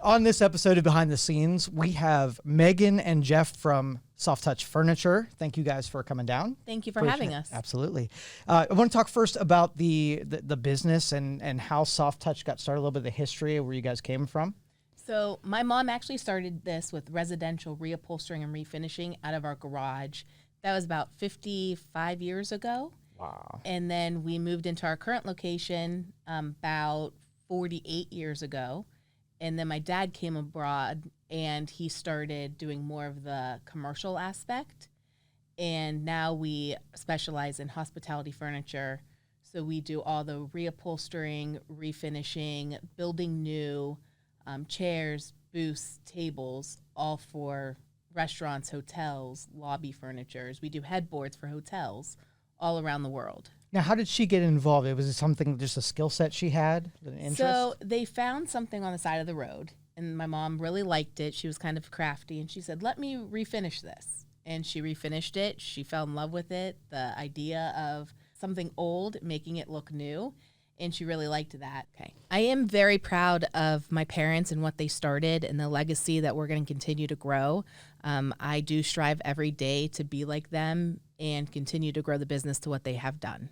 on this episode of Behind the Scenes, we have Megan and Jeff from Soft Touch Furniture. Thank you guys for coming down. Thank you for having us. Absolutely. I want to talk first about the business and how Soft Touch got started, a little bit of the history of where you guys came from. So my mom actually started this with residential reupholstering and refinishing out of our garage. That was about 55 years ago. Wow. And then we moved into our current location about 48 years ago. And then my dad came abroad and he started doing more of the commercial aspect. And now we specialize in hospitality furniture. So we do all the reupholstering, refinishing, building new chairs, booths, tables, all for restaurants, hotels, lobby furnitures. We do headboards for hotels all around the world. Now, how did she get involved? Was it something, just a skill set she had, an interest? So they found something on the side of the road, and my mom really liked it. She was kind of crafty, and she said, let me refinish this. And she refinished it. She fell in love with it, the idea of something old, making it look new, and she really liked that. Okay. I am very proud of my parents and what they started and the legacy that we're going to continue to grow. I do strive every day to be like them and continue to grow the business to what they have done.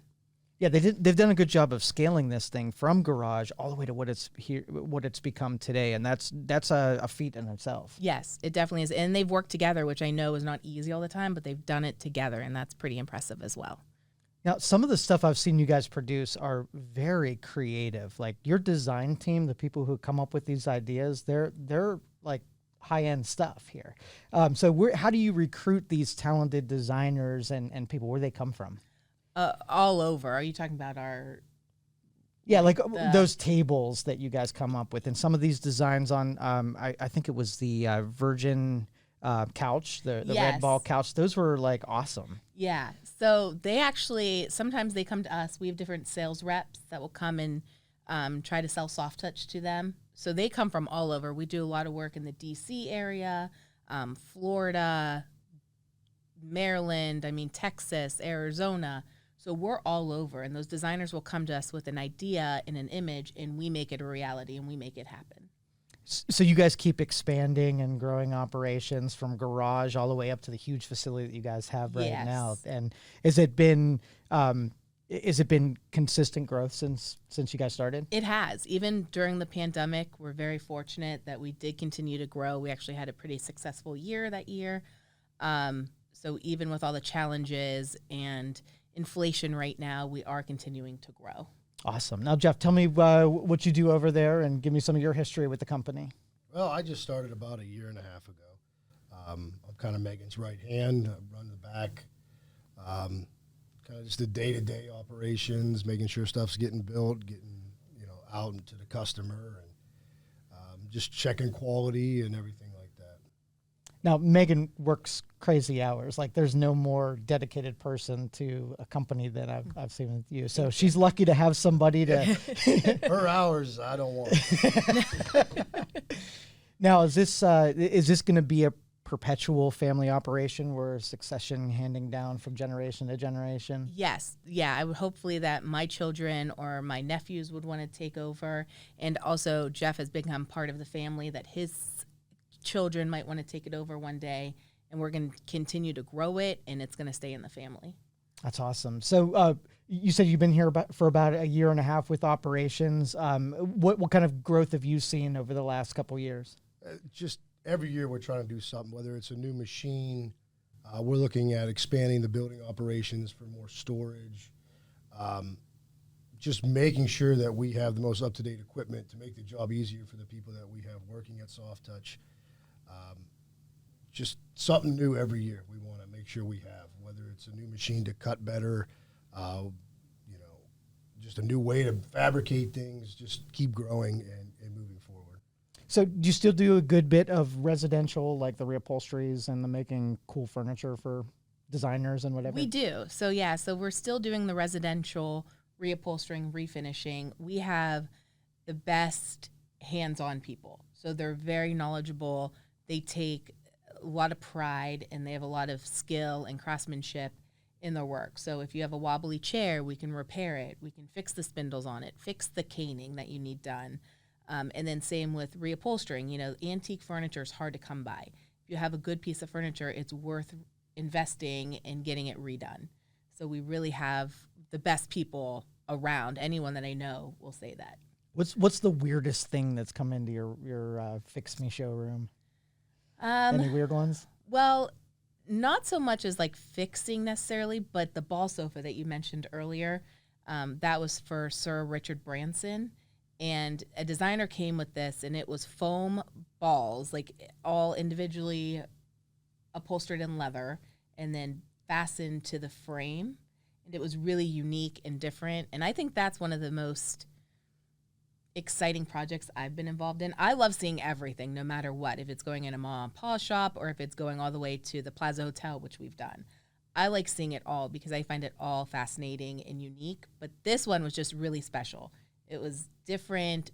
Yeah, they've done a good job of scaling this thing from garage all the way to what it's become today, and that's a feat in itself. Yes, it definitely is. And they've worked together, which I know is not easy all the time, but they've done it together, and that's pretty impressive as well. Now, some of the stuff I've seen you guys produce are very creative. Like your design team, the people who come up with these ideas, they're like high-end stuff here. So how do you recruit these talented designers and people? Where do they come from? All over. Are you talking about our... Yeah, like those tables that you guys come up with. And some of these designs on, I think it was the Virgin couch, the Yes. red ball couch. Those were like awesome. Yeah. So they actually, sometimes they come to us. We have different sales reps that will come and try to sell Soft Touch to them. So they come from all over. We do a lot of work in the D.C. area, Florida, Maryland, Texas, Arizona. So we're all over. And those designers will come to us with an idea and an image, and we make it a reality, and we make it happen. So you guys keep expanding and growing operations from garage all the way up to the huge facility that you guys have right Yes. now. And has it been consistent growth since you guys started? It has. Even during the pandemic, we're very fortunate that we did continue to grow. We actually had a pretty successful year that year. So even with all the challenges and inflation right now, we are continuing to grow. Awesome. Now, Jeff, tell me what you do over there and give me some of your history with the company. Well, I just started about a year and a half ago. I'm kind of Megan's right hand. I run the back, kind of just the day-to-day operations, making sure stuff's getting built, getting out to the customer, and just checking quality and everything like that. Now, Megan works crazy hours. Like, there's no more dedicated person to a company that I've seen with you. So she's lucky to have somebody to. Her hours, I don't want. Now, is this going to be a perpetual family operation where succession handing down from generation to generation? Yes. Yeah. I would hopefully that my children or my nephews would want to take over. And also Jeff has become part of the family that his children might want to take it over one day. And we're going to continue to grow it, and it's going to stay in the family. That's awesome. So you said you've been here for about a year and a half with operations. What kind of growth have you seen over the last couple of years? Just every year we're trying to do something, whether it's a new machine. We're looking at expanding the building operations for more storage. Just making sure that we have the most up-to-date equipment to make the job easier for the people that we have working at Soft Touch. Just something new every year we want to make sure we have, whether it's a new machine to cut better, just a new way to fabricate things, just keep growing and moving forward. So do you still do a good bit of residential, like the reupholsteries and the making cool furniture for designers and whatever? We do. So we're still doing the residential reupholstering, refinishing. We have the best hands-on people. So they're very knowledgeable. They take a lot of pride and they have a lot of skill and craftsmanship in their work. So if you have a wobbly chair, we can repair it. We can fix the spindles on it, fix the caning that you need done. And then same with reupholstering. You know, antique furniture is hard to come by. If you have a good piece of furniture, it's worth investing in getting it redone. So we really have the best people around. Anyone that I know will say that. What's the weirdest thing that's come into your Fix Me showroom? Any weird ones? Well, not so much as like fixing necessarily, but the ball sofa that you mentioned earlier, that was for Sir Richard Branson. And a designer came with this, and it was foam balls, like all individually upholstered in leather and then fastened to the frame. And it was really unique and different. And I think that's one of the most exciting projects I've been involved in. I love seeing everything, no matter what, if it's going in a mom and pop shop or if it's going all the way to the Plaza Hotel, which we've done. I like seeing it all because I find it all fascinating and unique. But this one was just really special. It was different.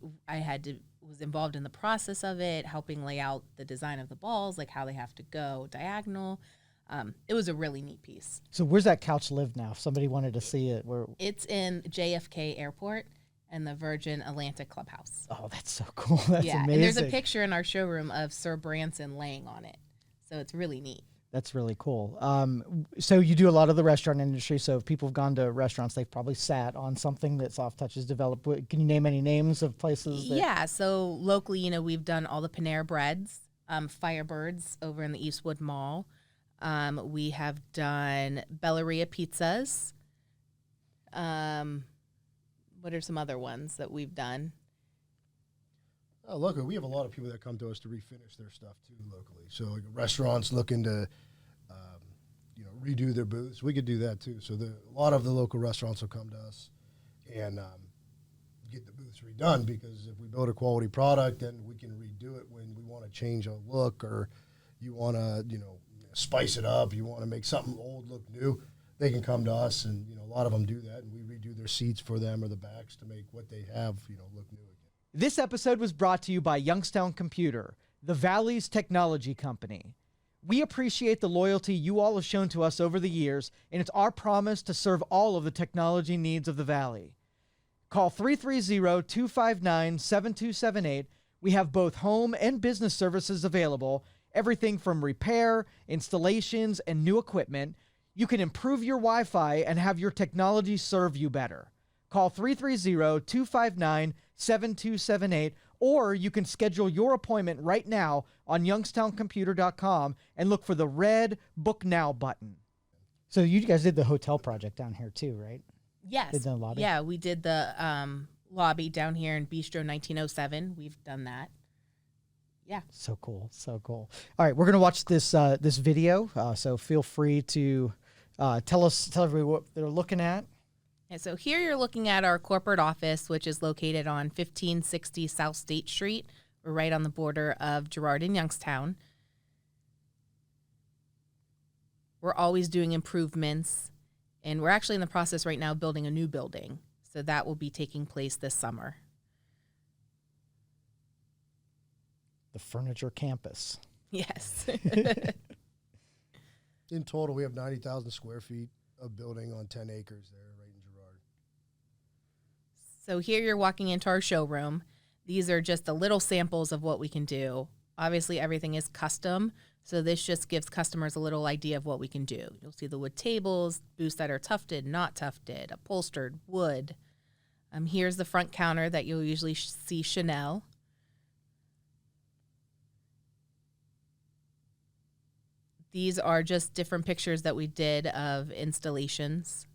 Was involved in the process of it, helping lay out the design of the balls, like how they have to go diagonal. It was a really neat piece. So where's that couch live now? If somebody wanted to see it, It's in JFK Airport and the Virgin Atlantic Clubhouse. Oh, that's so cool. That's amazing. And there's a picture in our showroom of Sir Branson laying on it. So it's really neat. That's really cool. So you do a lot of the restaurant industry. So if people have gone to restaurants, they've probably sat on something that Soft Touch has developed. Can you name any names of places? Yeah. So locally, you know, we've done all the Panera Breads, Firebirds over in the Eastwood Mall. We have done Belleria Pizzas. What are some other ones that we've done? Oh, look, we have a lot of people that come to us to refinish their stuff too locally. So like restaurants looking to, redo their booths, we could do that too. So a lot of the local restaurants will come to us and get the booths redone, because if we build a quality product, then we can redo it when we want to change a look, or you want to, spice it up, you want to make something old look new. They can come to us, and a lot of them do that, and we redo their seats for them or the backs to make what they have look new again. This episode was brought to you by Youngstown Computer, the Valley's technology company. We appreciate the loyalty you all have shown to us over the years, and it's our promise to serve all of the technology needs of the Valley. Call 330-259-7278. We have both home and business services available, everything from repair, installations, and new equipment. You can improve your Wi-Fi and have your technology serve you better. Call 330-259-7278, or you can schedule your appointment right now on youngstowncomputer.com and look for the red Book Now button. So you guys did the hotel project down here too, right? Yes. Did the lobby? Yeah, we did the lobby down here in Bistro 1907. We've done that. Yeah. So cool. So cool. All right, we're going to watch this this video, so feel free to tell everybody what they're looking at. And so here you're looking at our corporate office, which is located on 1560 South State Street. We're right on the border of Girard and Youngstown. We're always doing improvements, and we're actually in the process right now of building a new building. So that will be taking place this summer. The Furniture Campus. Yes. In total, we have 90,000 square feet of building on 10 acres there, right in Girard. So here you're walking into our showroom. These are just the little samples of what we can do. Obviously, everything is custom, so this just gives customers a little idea of what we can do. You'll see the wood tables, booths that are tufted, not tufted, upholstered, wood. Here's the front counter that you'll usually see Chanel. These are just different pictures that we did of installations.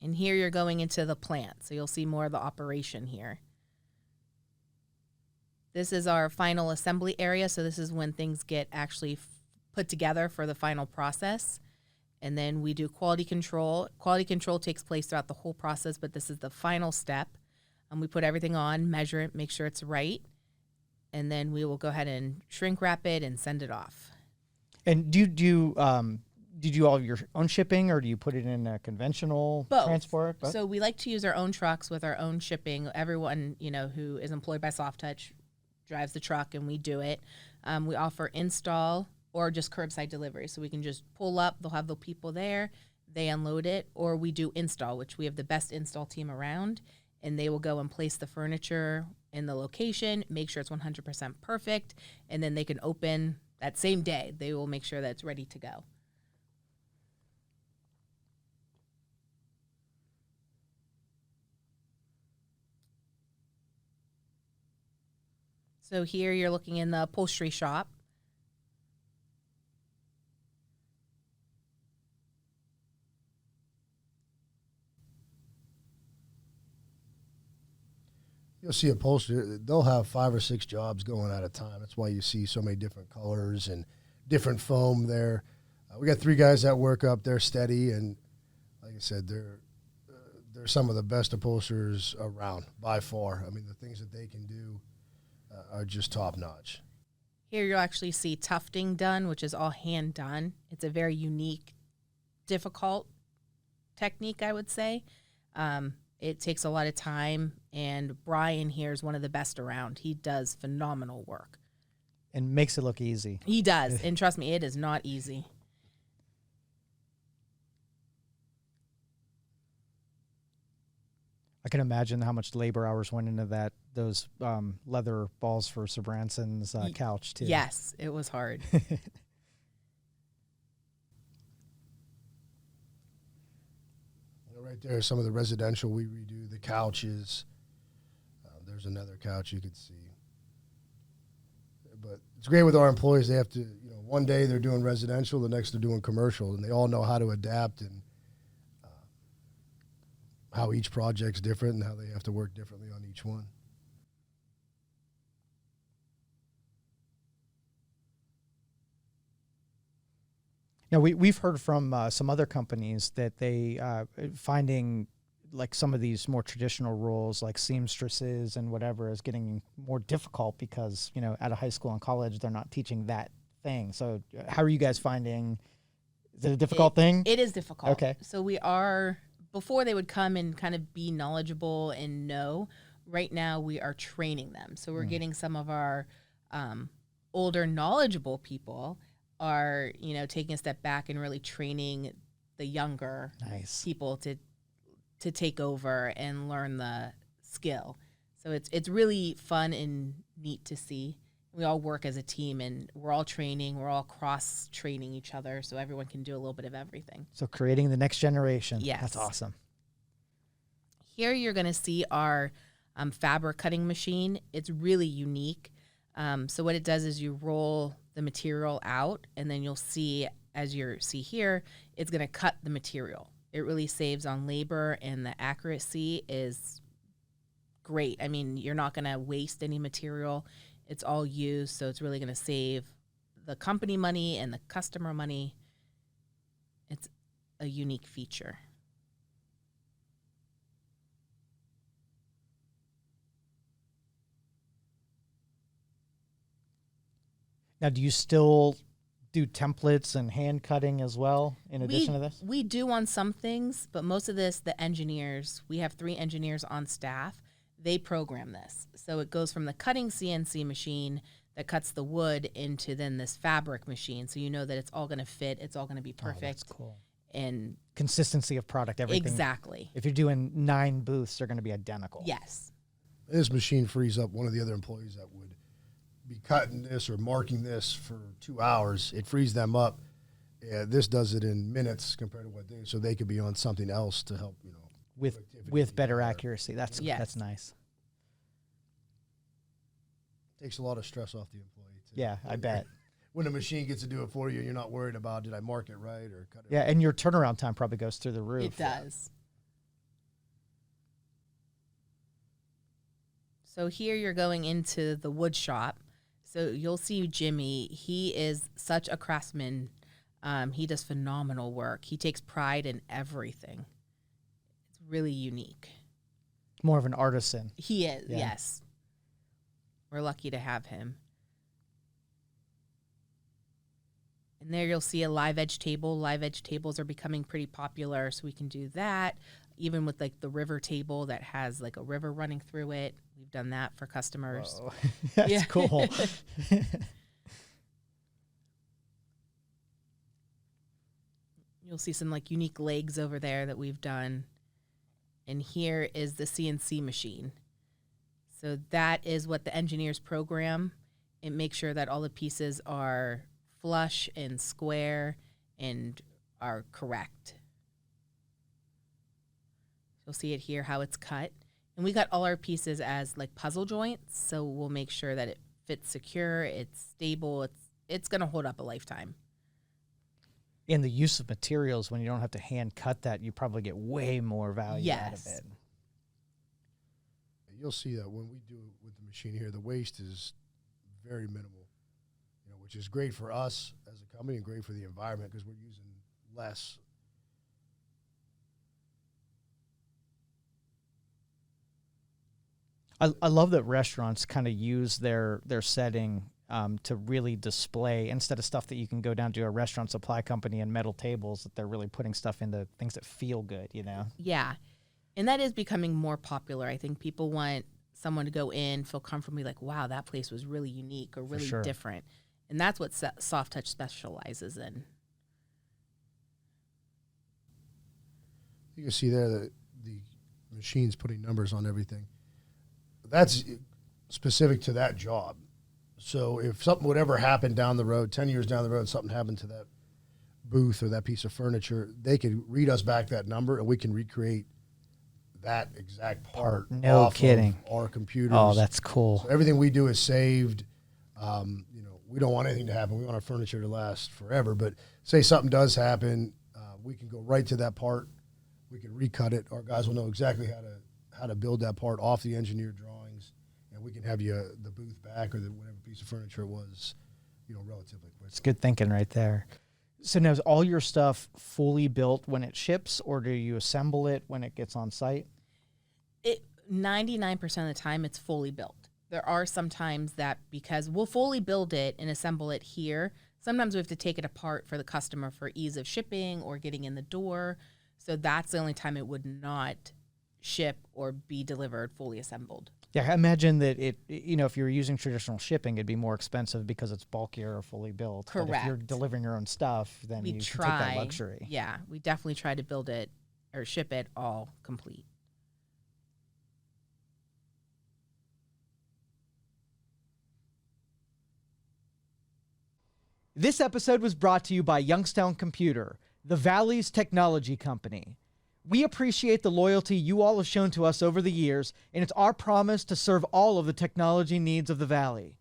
And here you're going into the plant, so you'll see more of the operation here. This is our final assembly area, so this is when things get actually put together for the final process. And then we do quality control. Quality control takes place throughout the whole process, but this is the final step. We put everything on, measure it, make sure it's right, and then we will go ahead and shrink wrap it and send it off. And do you do all of your own shipping, or do you put it in a conventional transport? Both? So we like to use our own trucks with our own shipping. Everyone, who is employed by Soft Touch drives the truck, and we do it. We offer install or just curbside delivery. So we can just pull up. They'll have the people there. they unload it, or we do install, which we have the best install team around, and they will go and place the furniture in the location, make sure it's 100% perfect, and then they can open that same day. They will make sure that it's ready to go. So here you're looking in the upholstery shop. You'll see upholstery, they'll have 5 or 6 jobs going at a time. That's why you see so many different colors and different foam there. We got 3 guys that work up there steady, and like I said, they're some of the best upholsterers around by far. I mean, the things that they can do are just top notch. Here you'll actually see tufting done, which is all hand done. It's a very unique, difficult technique, I would say. It takes a lot of time, and Brian here is one of the best around. He does phenomenal work. And makes it look easy. He does, and trust me, it is not easy. I can imagine how much labor hours went into those leather balls for Sir Branson's couch, too. Yes, it was hard. Right there, some of the residential we redo, the couches. There's another couch you could see. But it's great with our employees. They have to, one day they're doing residential, the next they're doing commercial, and they all know how to adapt and how each project's different and how they have to work differently on each one. Now, we've heard from some other companies that they finding like some of these more traditional roles like seamstresses and whatever is getting more difficult because, out of high school and college, they're not teaching that thing. So how are you guys finding, is it a difficult thing? It is difficult. Okay. So before they would come and kind of be knowledgeable and know, right now we are training them. So we're getting some of our older knowledgeable people are, taking a step back and really training the younger people to take over and learn the skill. So it's really fun and neat to see. We all work as a team, and we're all training. We're all cross-training each other, so everyone can do a little bit of everything. So creating the next generation. Yes. That's awesome. Here you're going to see our fabric cutting machine. It's really unique. So what it does is you roll the material out, and then you'll see, as you see here, it's going to cut the material. It really saves on labor, and the accuracy is great. I mean, you're not going to waste any material. It's all used, so it's really going to save the company money and the customer money. It's a unique feature. Now, do you still do templates and hand cutting as well in addition to this? We do on some things, but most of this, the engineers, we have 3 engineers on staff. They program this. So it goes from the cutting CNC machine that cuts the wood into then this fabric machine. So you know that it's all going to fit. It's all going to be perfect. Oh, that's cool. And consistency of product, everything. Exactly. If you're doing 9 booths, they're going to be identical. Yes. This machine frees up one of the other employees that would be cutting this or marking this for 2 hours. It frees them up. This does it in minutes compared to what they, so they could be on something else to help, with better accuracy. That's nice. Takes a lot of stress off the employee too. Yeah, I bet. When a machine gets to do it for you, you're not worried about, did I mark it right or cut it Yeah, right? and your turnaround time probably goes through the roof. It does. So here you're going into the wood shop. So you'll see Jimmy. He is such a craftsman. He does phenomenal work. He takes pride in everything. It's really unique. More of an artisan. He is, Yeah. yes. We're lucky to have him. And there you'll see a live edge table. Live edge tables are becoming pretty popular, so we can do that. Even with like the river table that has like a river running through it. We've done that for customers. Whoa. That's cool. You'll see some like unique legs over there that we've done. And here is the CNC machine. So that is what the engineers program and make sure that all the pieces are flush and square and are correct. You'll see it here, how it's cut. And we got all our pieces as like puzzle joints, so we'll make sure that it fits secure, it's stable, it's going to hold up a lifetime. In the use of materials, when you don't have to hand cut that, you probably get way more value out of it. You'll see that when we do it with the machine here, the waste is very minimal, which is great for us as a company and great for the environment because we're using less. I love that restaurants kind of use their setting to really display, instead of stuff that you can go down to a restaurant supply company and metal tables, that they're really putting stuff into things that feel good, Yeah. And that is becoming more popular. I think people want someone to go in, feel comfortably like, wow, that place was really unique or really different. And that's what Soft Touch specializes in. You can see there that the machine's putting numbers on everything. That's specific to that job. So if something would ever happen down the road, 10 years down the road, something happened to that booth or that piece of furniture, they could read us back that number and we can recreate that exact part. No kidding. Of our computers. Oh, that's cool. So everything we do is saved. We don't want anything to happen. We want our furniture to last forever. But say something does happen, we can go right to that part. We can recut it. Our guys will know exactly how to build that part off the engineered drawings, and we can have you the booth back or whatever piece of furniture it was, relatively quick. It's good thinking right there. So now is all your stuff fully built when it ships, or do you assemble it when it gets on site? 99% of the time it's fully built. There are some times that because we'll fully build it and assemble it here, sometimes we have to take it apart for the customer for ease of shipping or getting in the door. So that's the only time it would not ship or be delivered fully assembled. Yeah, I imagine that if you're using traditional shipping, it'd be more expensive because it's bulkier or fully built. Correct. But if you're delivering your own stuff, then you can take that luxury. Yeah, we definitely try to build it or ship it all complete. This episode was brought to you by Youngstown Computer, the Valley's technology company. We appreciate the loyalty you all have shown to us over the years, and it's our promise to serve all of the technology needs of the Valley.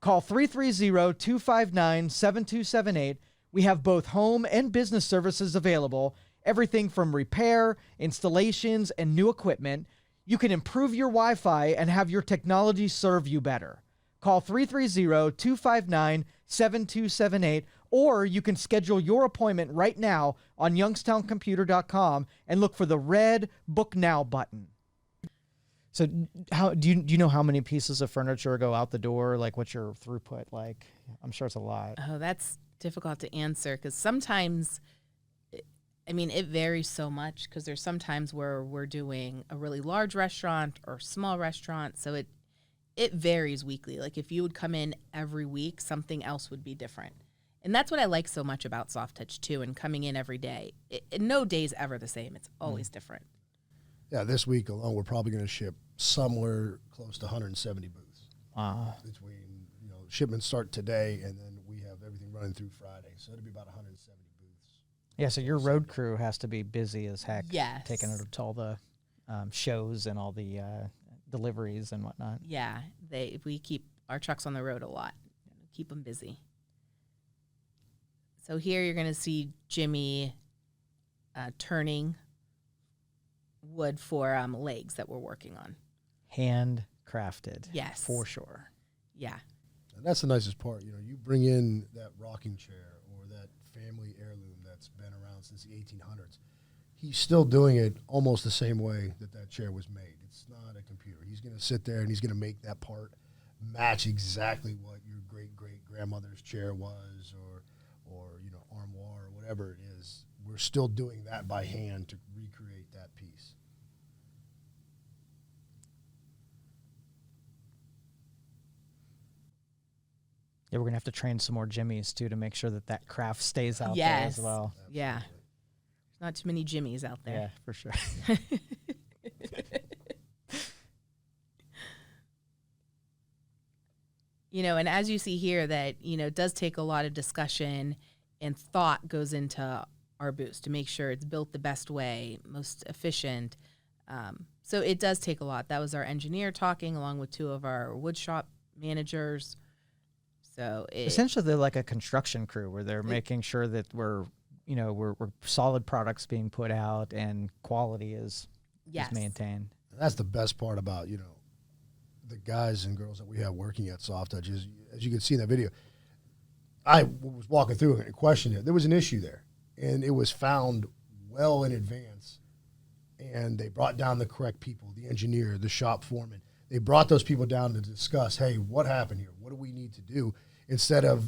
Call 330-259-7278. We have both home and business services available, everything from repair, installations, and new equipment. You can improve your Wi-Fi and have your technology serve you better. Call 330-259-7278, or you can schedule your appointment right now on youngstowncomputer.com and look for the red Book Now button. So how do you know how many pieces of furniture go out the door? Like, what's your throughput like? I'm sure it's a lot. Oh, that's difficult to answer because sometimes, it varies so much because there's sometimes where we're doing a really large restaurant or small restaurant. So it varies weekly. Like if you would come in every week, something else would be different. And that's what I like so much about Soft Touch too, and coming in every day. No day's ever the same. It's always different. Yeah, this week alone, we're probably going to ship somewhere close to 170 booths. Between, shipments start today, and then we have everything running through Friday. So it'll be about 170 booths. Yeah, so your road crew has to be busy as heck. Yes. Taking it to all the shows and all the deliveries and whatnot. Yeah, we keep our trucks on the road a lot. Keep them busy. So here you're going to see Jimmy turning wood for legs that we're working on. Handcrafted. Yes. For sure. Yeah. And that's the nicest part. You bring in that rocking chair or that family heirloom that's been around since the 1800s. He's still doing it almost the same way that chair was made. It's not a computer. He's going to sit there and he's going to make that part match exactly what your great-great-grandmother's chair was or armoire or whatever it is. We're still doing that by hand to recreate that piece. Yeah, we're going to have to train some more Jimmys, too, to make sure that craft stays out there as well. Yeah. Not too many Jimmies out Yeah, there. for sure. You know, and as you see here that, you know, it does take a lot of discussion and thought goes into our booth to make sure it's built the best way, most efficient. So it does take a lot. That was our engineer talking along with two of our wood shop managers. So Essentially, they're like a construction crew where they're making sure that we're solid products being put out and quality is maintained. That's the best part about, the guys and girls that we have working at Soft Touch is, as you can see in that video, I was walking through and questioned it. There was an issue there, and it was found well in advance. And they brought down the correct people, the engineer, the shop foreman. They brought those people down to discuss, hey, what happened here? What do we need to do? Instead of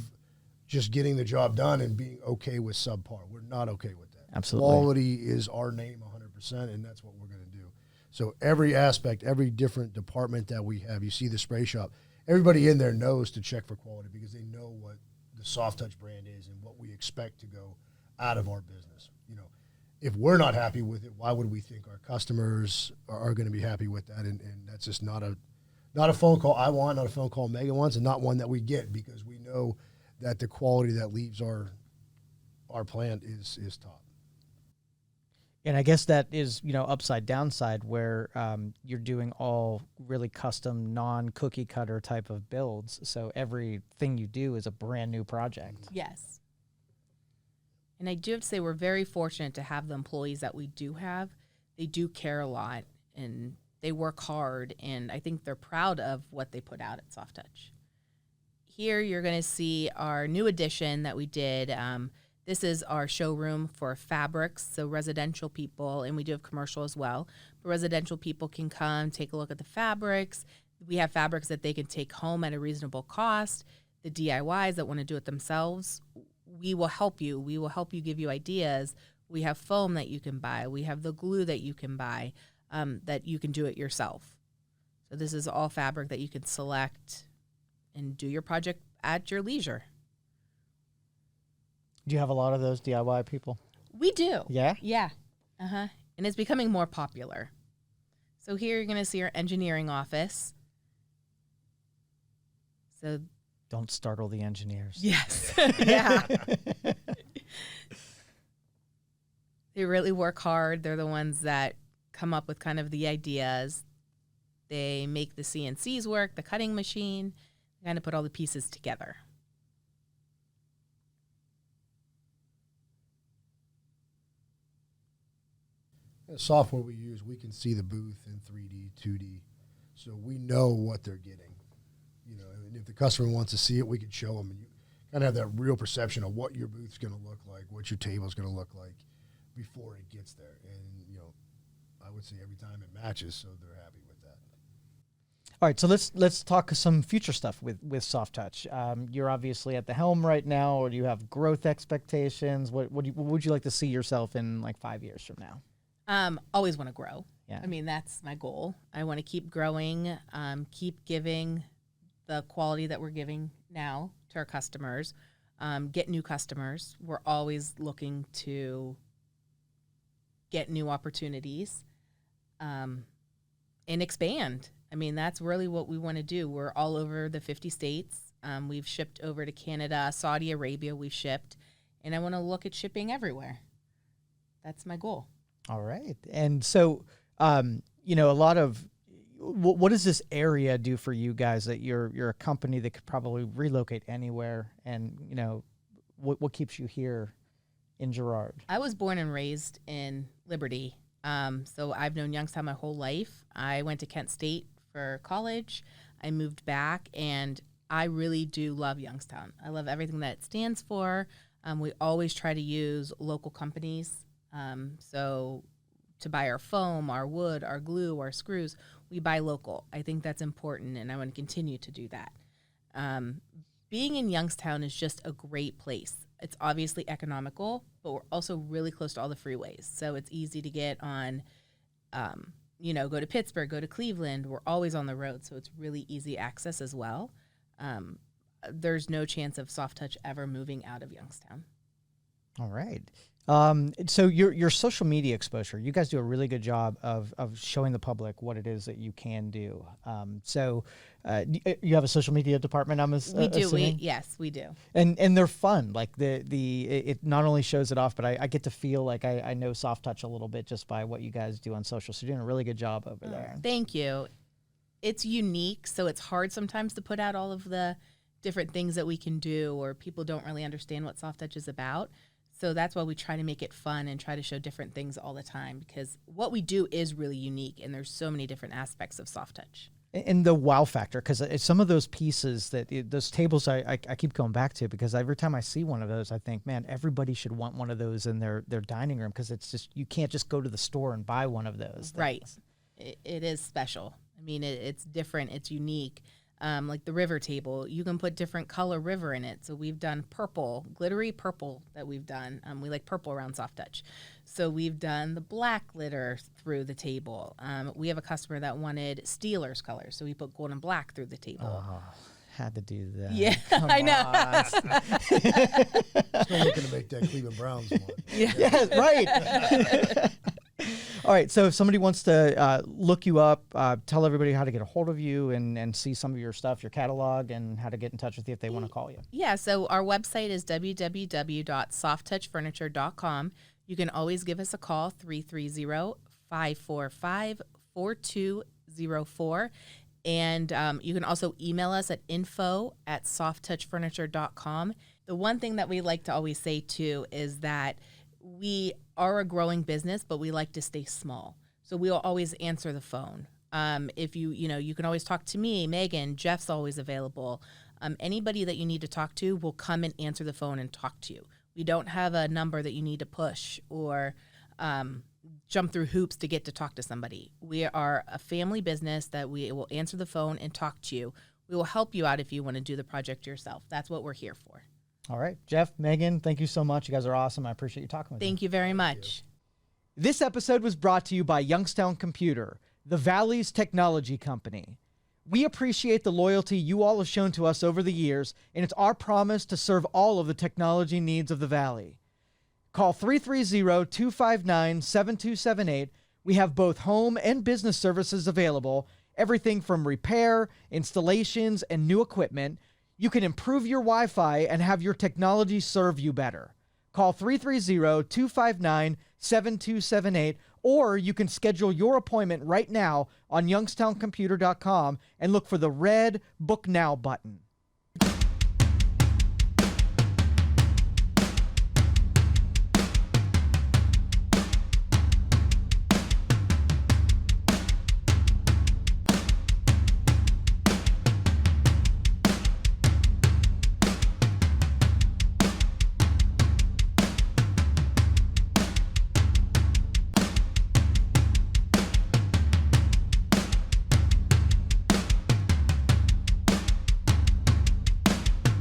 just getting the job done and being okay with subpar. We're not okay with that. Absolutely. Quality is our name 100%, and that's what we're going to do. So every aspect, every different department that we have, you see the spray shop, everybody in there knows to check for quality because they know what the Soft Touch brand is and what we expect to go out of our business. If we're not happy with it, why would we think our customers are going to be happy with that? And that's just not a phone call I want, not a phone call Megan wants, and not one that we get because we know that the quality that leaves our plant is top. And I guess that is, upside downside where you're doing all really custom, non-cookie cutter type of builds. So everything you do is a brand new project. Yes. And I do have to say we're very fortunate to have the employees that we do have. They do care a lot, and they work hard, and I think they're proud of what they put out at Soft Touch. Here you're going to see our new addition that we did. This is our showroom for fabrics, so residential people, and we do have commercial as well. But residential people can come, take a look at the fabrics. We have fabrics that they can take home at a reasonable cost. The DIYs that want to do it themselves, we will help you. We will help you, give you ideas. We have foam that you can buy. We have the glue that you can buy that you can do it yourself. So this is all fabric that you can select and do your project at your leisure. Do you have a lot of those DIY people? We do. Yeah? Yeah. Uh-huh. And it's becoming more popular. So here you're going to see our engineering office. So don't startle the engineers. yes. Yeah. They really work hard. They're the ones that come up with kind of the ideas. They make the CNCs work, the cutting machine, kind of put all the pieces together. The software we use, we can see the booth in 3D, 2D, so we know what they're getting. And if the customer wants to see it, we can show them, and you kind of have that real perception of what your booth's going to look like, what your table's going to look like before it gets there. And I would say every time it matches, so they're happy with that. All right, so let's talk some future stuff with Soft Touch. You're obviously at the helm right now, or do you have growth expectations? What would you like to see yourself in like 5 years from now? Always want to grow. Yeah. I mean, that's my goal. I want to keep growing, keep giving the quality that we're giving now to our customers, get new customers. We're always looking to get new opportunities and expand. I mean, that's really what we want to do. We're all over the 50 states. We've shipped over to Canada, Saudi Arabia we've shipped, and I want to look at shipping everywhere. That's my goal. All right. And so, a lot of what does this area do for you guys that you're a company that could probably relocate anywhere? And, what keeps you here in Girard? I was born and raised in Liberty. So I've known Youngstown my whole life. I went to Kent State for college. I moved back, and I really do love Youngstown. I love everything that it stands for. We always try to use local companies. So to buy our foam, our wood, our glue, our screws, we buy local. I think that's important, and I want to continue to do that. Being in Youngstown is just a great place. It's obviously economical, but we're also really close to all the freeways. So it's easy to get on, go to Pittsburgh, go to Cleveland. We're always on the road, so it's really easy access as well. There's no chance of Soft Touch ever moving out of Youngstown. All right. So your social media exposure, you guys do a really good job of showing the public what it is that you can do. You have a social media department, We do. assuming? Yes, we do. And they're fun. Like it not only shows it off, but I get to feel like I know Soft Touch a little bit just by what you guys do on social. So you're doing a really good job over there. Thank you. It's unique, so it's hard sometimes to put out all of the different things that we can do, or people don't really understand what Soft Touch is about. So that's why we try to make it fun and try to show different things all the time, because what we do is really unique, and there's so many different aspects of Soft Touch. And the wow factor, because some of those pieces those tables I keep going back to, because every time I see one of those, I think, man, everybody should want one of those in their dining room, because it's just, you can't just go to the store and buy one of those things. Right. It is special. I mean, it's different. It's unique. Like the river table, you can put different color river in it. So we've done purple, glittery purple that we've done. We like purple around Soft Touch. So we've done the black glitter through the table. We have a customer that wanted Steelers colors, so we put gold and black through the table. Oh, had to do that. Yeah, Come I know. Still looking to make that Cleveland Browns one. Yeah. Yes, right. All right, so if somebody wants to look you up, tell everybody how to get a hold of you and see some of your stuff, your catalog, and how to get in touch with you if they want to call you. Yeah, so our website is www.softtouchfurniture.com. You can always give us a call, 330-545-4204. And you can also email us at info@softtouchfurniture.com. The one thing that we like to always say, too, is that we are a growing business, but we like to stay small. So we'll always answer the phone. If you can always talk to me, Megan, Jeff's always available. Anybody that you need to talk to will come and answer the phone and talk to you. We don't have a number that you need to push or jump through hoops to get to talk to somebody. We are a family business that we will answer the phone and talk to you. We will help you out if you want to do the project yourself. That's what we're here for. All right, Jeff, Megan, thank you so much. You guys are awesome. I appreciate you talking with me. Thank you very much. This episode was brought to you by Youngstown Computer, the Valley's technology company. We appreciate the loyalty you all have shown to us over the years, and it's our promise to serve all of the technology needs of the Valley. Call 330-259-7278. We have both home and business services available, everything from repair, installations, and new equipment. You can improve your Wi-Fi and have your technology serve you better. Call 330-259-7278, or you can schedule your appointment right now on youngstowncomputer.com and look for the red Book Now button.